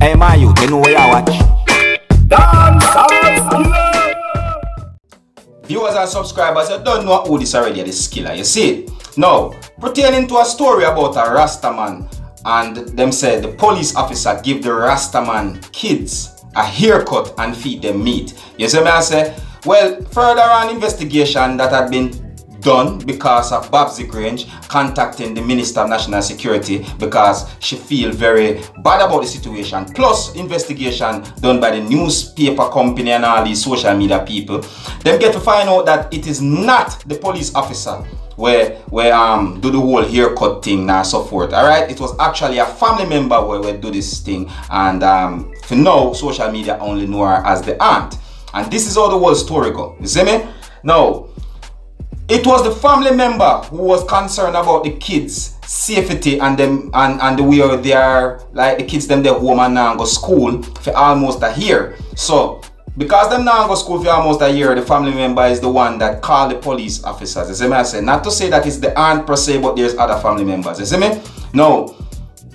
Hey, my youth, you know where I watch? Viewers and subscribers, you don't know who this already, this Skilla. You see? Now, pertaining to a story about a Rastaman, and them said the police officer give the Rastaman kids a haircut and feed them meat. You see me I say? Well, further on investigation that had been done because of Babsy Grange contacting the Minister of National Security because she feel very bad about the situation, plus investigation done by the newspaper company and all these social media people, them get to find out that it is not the police officer where do the whole haircut thing and so forth. Alright, it was actually a family member where do this thing, and for now social media only know her as the aunt. And this is how the whole story go. You see me? Now, it was the family member who was concerned about the kids' safety and them and the way they are, like the kids them they home and now go school for almost a year. So because them now go school for almost a year, the family member is the one that called the police officers. You see me I say? Not to say that it's the aunt per se, but there's other family members. You see me? Now,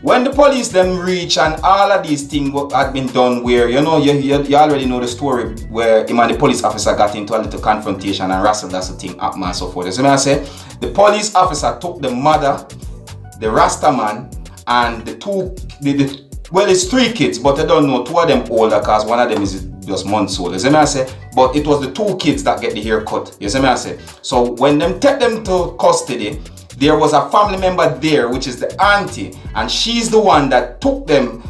when the police them reach and all of these things had been done where, you know, you already know the story where him and the police officer got into a little confrontation and wrestled, that's the thing up and so forth. So I say, the police officer took the mother, the Rastaman, and the two, well, it's 3 kids, but I don't know, 2 of them older because one of them is just months old. You see me I say? But it was the 2 kids that get the haircut. You see me I say? So when them take them to custody, there was a family member there, which is the auntie, and she's the one that took them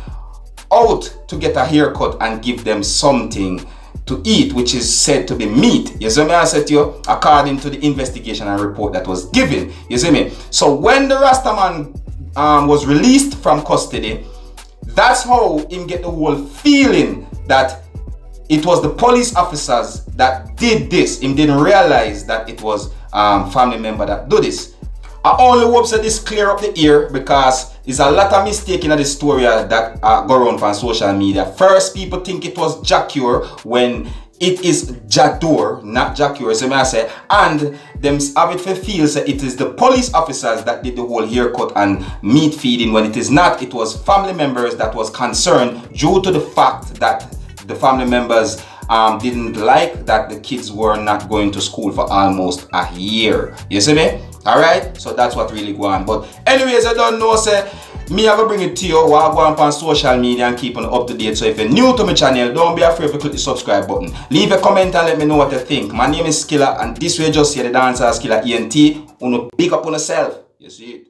out to get a haircut and give them something to eat, which is said to be meat. You see me I said to you, according to the investigation and report that was given. You see me? So when the Rastaman was released from custody, that's how him get the whole feeling that it was the police officers that did this. Him didn't realize that it was family member that do this. I only hope that this clear up the ear because there's a lot of mistake in the story that go around on social media. First, people think it was Jacure when it is Jador, not Jacure, so I say, and them have it for feels that it is the police officers that did the whole haircut and meat feeding when it is not. It was family members that was concerned due to the fact that the family members didn't like that the kids were not going to school for almost a year. You see me? Alright, so that's what really go on. But anyways, I don't know, say me I go bring it to you while go on social media and keep on up to date. So if you're new to my channel, don't be afraid to click the subscribe button. Leave a comment and let me know what you think. My name is Skilla and this way just hear the dancer Skilla ENT. Uno big up on yourself. You see it.